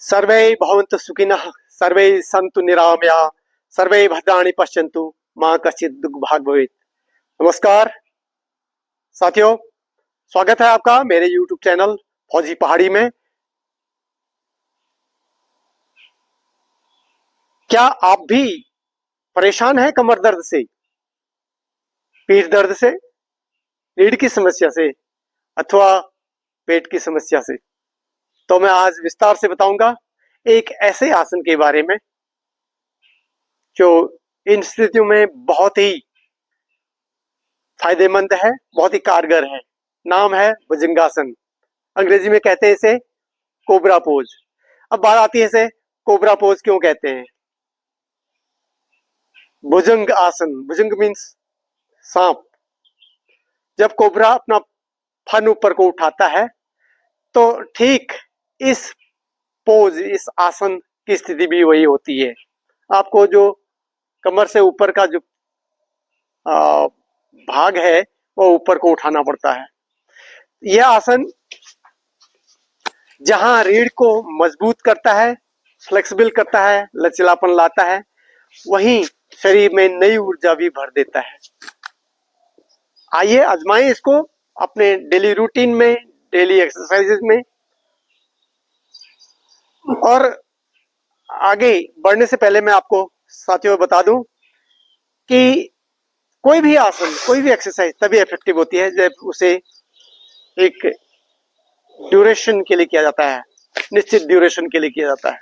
सर्वे भवन्तु सुखिनः, सर्वे सन्तु निरामयाः, सर्वे भद्राणि पश्यन्तु, मां कश्चित् दुर्भाग् भवेत्। नमस्कार साथियों, स्वागत है आपका मेरे YouTube चैनल फौजी पहाड़ी में। क्या आप भी परेशान हैं कमर दर्द से, पीठ दर्द से, रीढ़ की समस्या से अथवा पेट की समस्या से? तो मैं आज विस्तार से बताऊंगा एक ऐसे आसन के बारे में जो इन स्थितियों में बहुत ही फायदेमंद है, बहुत ही कारगर है। नाम है भुजंगासन। अंग्रेजी में कहते हैं इसे कोबरा पोज। अब बात आती है इसे कोबरा पोज क्यों कहते हैं। भुजंग आसन, भुजंग मीन्स सांप। जब कोबरा अपना फन ऊपर को उठाता है तो ठीक इस पोज, इस आसन की स्थिति भी वही होती है। आपको जो कमर से ऊपर का जो भाग है वो ऊपर को उठाना पड़ता है। यह आसन जहां रीढ़ को मजबूत करता है, फ्लेक्सिबल करता है, लचीलापन लाता है, वहीं शरीर में नई ऊर्जा भी भर देता है। आइए आजमाएं इसको अपने डेली रूटीन में, डेली एक्सरसाइजेस में। और आगे बढ़ने से पहले मैं आपको साथियों बता दूं कि कोई भी आसन, कोई भी एक्सरसाइज तभी इफेक्टिव होती है जब उसे एक ड्यूरेशन के लिए किया जाता है, निश्चित ड्यूरेशन के लिए किया जाता है।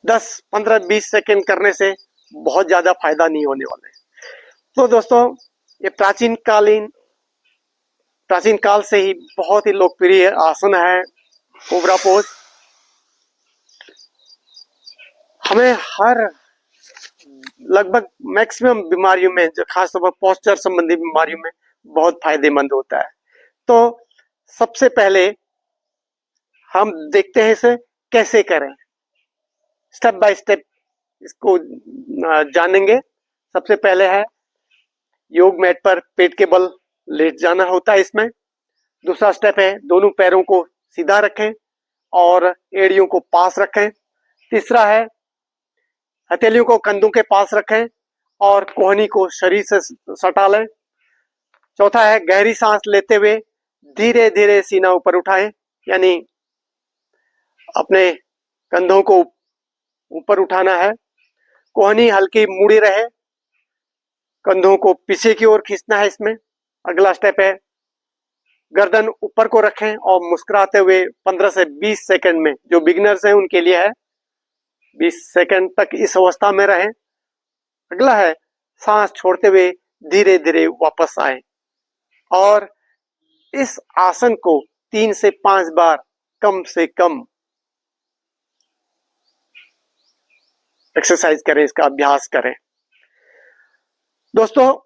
10, 15, 20 सेकंड करने से बहुत ज्यादा फायदा नहीं होने वाला है। तो दोस्तों, ये प्राचीन काल से ही बहुत ही लोकप्रिय आसन है कोबरा पोज। हमें हर लगभग मैक्सिमम बीमारियों में, जो खासतौर पर पोस्चर संबंधी बीमारियों में बहुत फायदेमंद होता है। तो सबसे पहले हम देखते हैं इसे कैसे करें, स्टेप बाय स्टेप इसको जानेंगे। सबसे पहले है योग मैट पर पेट के बल लेट जाना होता है इसमें। दूसरा स्टेप है दोनों पैरों को सीधा रखें और एड़ियों को पास रखें। तीसरा है हथेलियों को कंधों के पास रखें और कोहनी को शरीर से सटा लें। चौथा है गहरी सांस लेते हुए धीरे धीरे सीना ऊपर उठाएं, यानी अपने कंधों को ऊपर उठाना है। कोहनी हल्की मुड़ी रहे, कंधों को पीछे की ओर खींचना है इसमें। अगला स्टेप है गर्दन ऊपर को रखें और मुस्कुराते हुए 15 से 20 सेकंड में, जो बिगिनर्स हैं उनके लिए है, 20 सेकंड तक इस अवस्था में रहें। अगला है सांस छोड़ते हुए धीरे धीरे वापस आए और इस आसन को 3 से 5 बार कम से कम एक्सरसाइज करें, इसका अभ्यास करें। दोस्तों,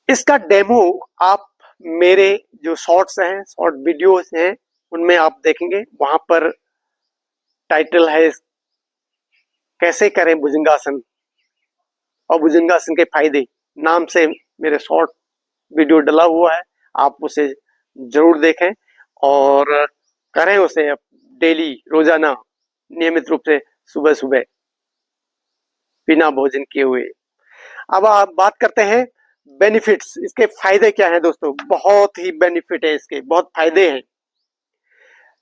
इसका डेमो आप मेरे जो शॉर्ट्स हैं, शॉर्ट वीडियोस हैं, उनमें आप देखेंगे। वहां पर टाइटल है कैसे करें भुजंगासन और भुजंगासन के फायदे, नाम से मेरे शॉर्ट वीडियो डला हुआ है। आप उसे जरूर देखें और करें उसे डेली, रोजाना, नियमित रूप से सुबह सुबह बिना भोजन किए हुए। अब आप बात करते हैं बेनिफिट्स, इसके फायदे क्या हैं दोस्तों। बहुत ही बेनिफिट है इसके, बहुत फायदे हैं।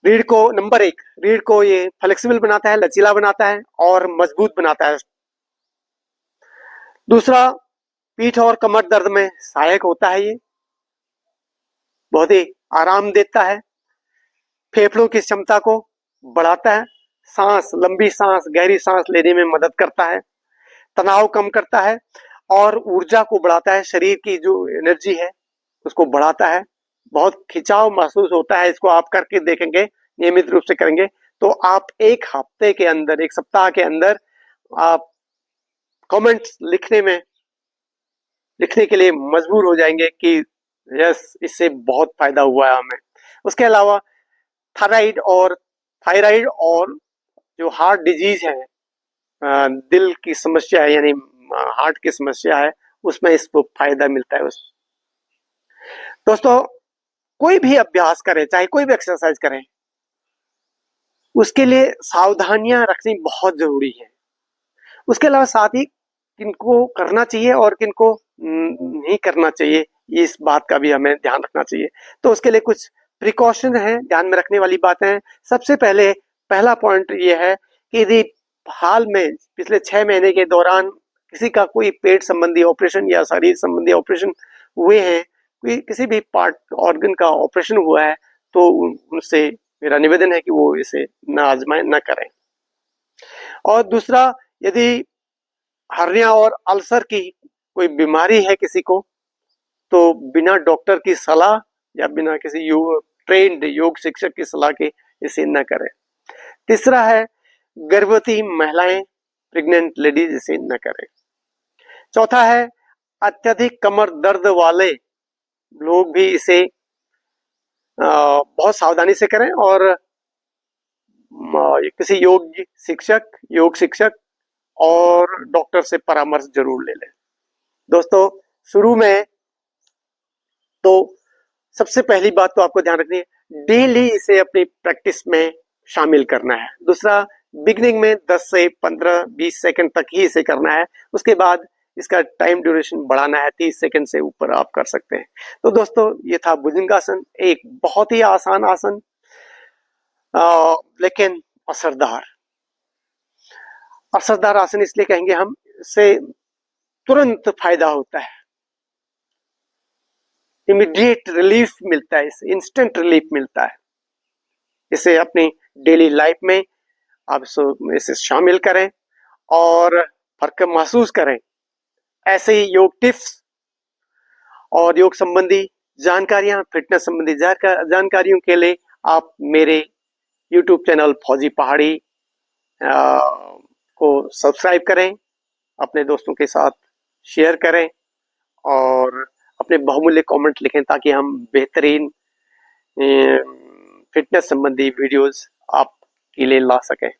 रीढ़ को, नंबर 1, रीढ़ को ये फ्लेक्सिबल बनाता है, लचीला बनाता है और मजबूत बनाता है। दूसरा, पीठ और कमर दर्द में सहायक होता है। ये बहुत ही आराम देता है, फेफड़ों की क्षमता को बढ़ाता है, सांस, लंबी सांस, गहरी सांस लेने में मदद करता है, तनाव कम करता है और ऊर्जा को बढ़ाता है। शरीर की जो एनर्जी है उसको बढ़ाता है। बहुत खिंचाव महसूस होता है, इसको आप करके देखेंगे, नियमित रूप से करेंगे तो आप एक हफ्ते के अंदर, एक सप्ताह के अंदर आप कमेंट्स लिखने के लिए मजबूर हो जाएंगे कि यस, इससे बहुत फायदा हुआ है हमें। उसके अलावा थायराइड और जो हार्ट डिजीज है, दिल की समस्या है, यानी हार्ट की समस्या है, उसमें इसको फायदा मिलता है। दोस्तों, कोई भी अभ्यास करें, चाहे कोई भी एक्सरसाइज करें, उसके लिए सावधानियां रखनी बहुत जरूरी है। उसके अलावा साथ ही किनको करना चाहिए और किनको नहीं करना चाहिए, इस बात का भी हमें ध्यान रखना चाहिए। तो उसके लिए कुछ प्रिकॉशन है, ध्यान में रखने वाली बातें हैं। सबसे पहले पहला पॉइंट ये है कि यदि हाल में पिछले 6 महीने के दौरान किसी का कोई पेट संबंधी ऑपरेशन या शरीर संबंधी ऑपरेशन हुए हैं, कोई किसी भी पार्ट ऑर्गन का ऑपरेशन हुआ है, तो उनसे मेरा निवेदन है कि वो इसे ना आजमाएं, ना करें। और दूसरा, यदि हर्निया और अल्सर की कोई बीमारी है किसी को, तो बिना डॉक्टर की सलाह या बिना किसी ट्रेंड योग शिक्षक की सलाह के इसे न करें। तीसरा है, गर्भवती महिलाएं, प्रेग्नेंट लेडीज इसे न करें। चौथा है, अत्यधिक कमर दर्द वाले लोग भी इसे बहुत सावधानी से करें और किसी योग शिक्षक और डॉक्टर से परामर्श जरूर ले लें। दोस्तों, शुरू में तो सबसे पहली बात तो आपको ध्यान रखनी है, डेली इसे अपनी प्रैक्टिस में शामिल करना है। दूसरा, बिगनिंग में 10 से 15-20 सेकंड तक ही इसे करना है। उसके बाद इसका टाइम ड्यूरेशन बढ़ाना है, 30 सेकंड से ऊपर आप कर सकते हैं। तो दोस्तों, ये था भुजंगासन, एक बहुत ही आसान आसन, लेकिन असरदार असरदार आसन इसलिए कहेंगे हम, इससे तुरंत फायदा होता है, इमीडिएट रिलीफ मिलता है, इससे इंस्टेंट रिलीफ मिलता है। इसे अपनी डेली लाइफ में आप इसे शामिल करें और फर्क महसूस करें। ऐसे ही योग टिप्स और योग संबंधी जानकारियां, फिटनेस संबंधी जानकारियों के लिए आप मेरे YouTube चैनल फौजी पहाड़ी को सब्सक्राइब करें, अपने दोस्तों के साथ शेयर करें और अपने बहुमूल्य कमेंट लिखें, ताकि हम बेहतरीन फिटनेस संबंधी वीडियोस आपके लिए ला सकें।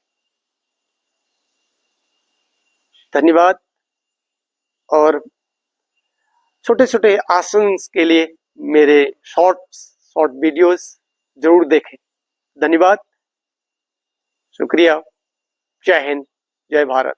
धन्यवाद। और छोटे छोटे आसन के लिए मेरे शॉर्ट वीडियोस जरूर देखें। धन्यवाद, शुक्रिया, जय हिंद, जय भारत।